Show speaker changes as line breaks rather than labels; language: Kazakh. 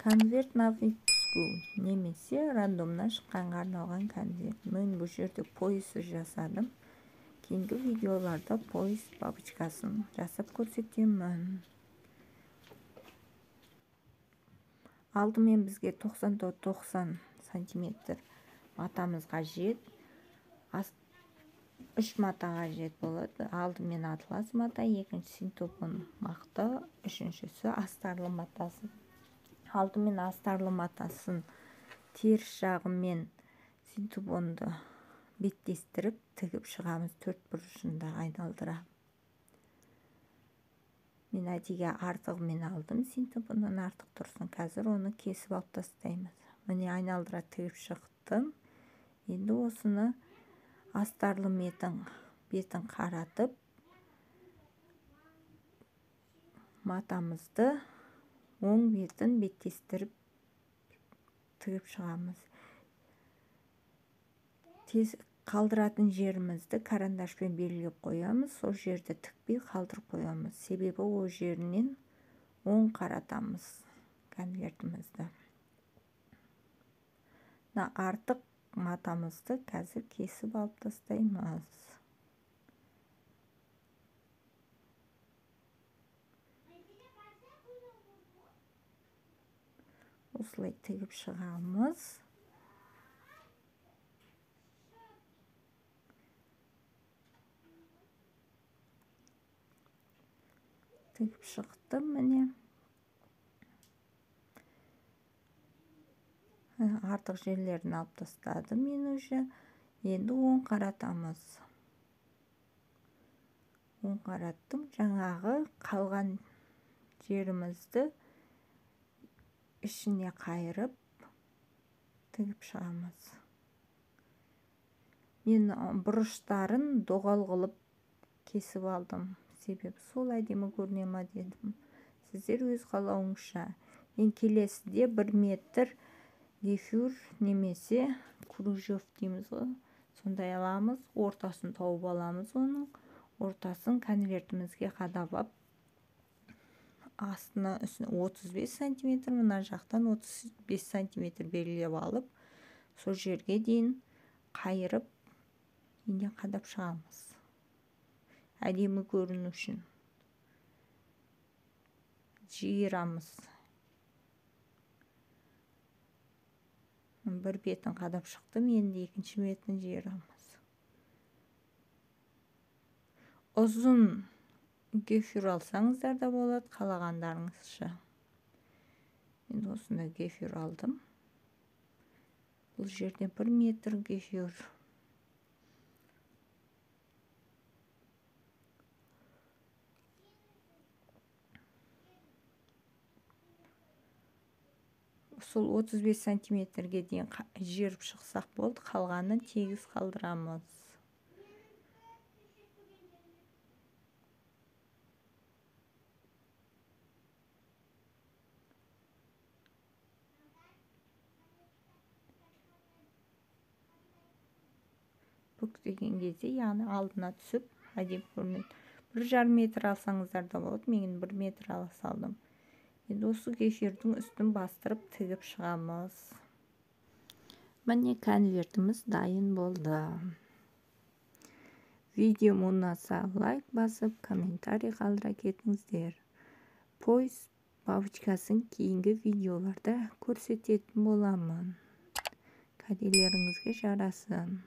Конверт на выпуску немесе рандомнан шыққанға арналған конверт. Мен бұл жерде поясты жасадым. Кейінгі видеоларда пояс бабочкасын жасап көрсетемін. Алдымен бізге 90-90 сантиметр матамыз қажет. 3 мата қажет болады. Алдымен атлас мата, екінші синтепон мақта, үшіншісі астарлы матасы. Алдымен астарлы матасын теріс жағымен синтепонды беттестіріп тігіп шығамыз, 4 бұрышында айналдыра. Мен әдеге артығымен алдым, синтепоннан артық тұрсын. Қазір оны кесіп алып тастаймыз. Міне айналдыра тігіп шықтым. Енді осыны астарлы бетін қаратып, матамызды оң бетін беттестіріп тігіп шығамыз. Қалдыратын жерімізді карандашпен белгілеп қоямыз. Сол жерді тікпей қалдырып қоямыз. Себебі ол жерінен оң қаратамыз конвертімізді. Артық матамызды қазір кесіп алып тастаймыз. Осылай тігіп шығамыз. Тігіп шықтым, міне. Артық жерлерін алып тастадым мен уже. Енді оң қаратамыз. Оң қараттым. Жаңағы қалған жерімізді ішіне қайырып тігіп шығамыз. Мен бұрыштарын доғал қылып кесіп алдым. Себебі сол әдемі көріне ма дедім. Сіздер өз қалауыңызша. Мен келесіде 1 метр гефюр немесе кружев дейміз ғой. Сондай аламыз. Ортасын тауып аламыз оның. Ортасын конвертімізге қадап ап, астына 35 сантиметр, мына жақтан 35 сантиметр белгілеп алып, сол жерге дейін қайырып, ине қадап шығамыз. Әдемі көріну үшін жиырамыз. Бір бетін қадап шықтым, енді екінші бетін жиырамыз. Ұзын гефюр алсаңыздар да болады, қалағандарыңызша. Енді осында гефюр алдым. Бұл жерде 1 метр гефюр. Сол 35 сантиметрге дейін жиырып шықсақ болды, қалғанын тегіс қалдырамыз. Бүктеген кезде, яғни алдына түсіп, әдемі көрінеді. 1,5 метр алсаңыздар да болады, мен 1 метр ала салдым. Енді осы гефюрдің үстін бастырып тігіп шығамыз. Міне конвертіміз дайын болды. Видео ұнаса лайк басып, комментарий қалдыра кетіңіздер. Пояс бабочкасын кейінгі видеоларда көрсететін боламын. Кәделеріңізге жарасын.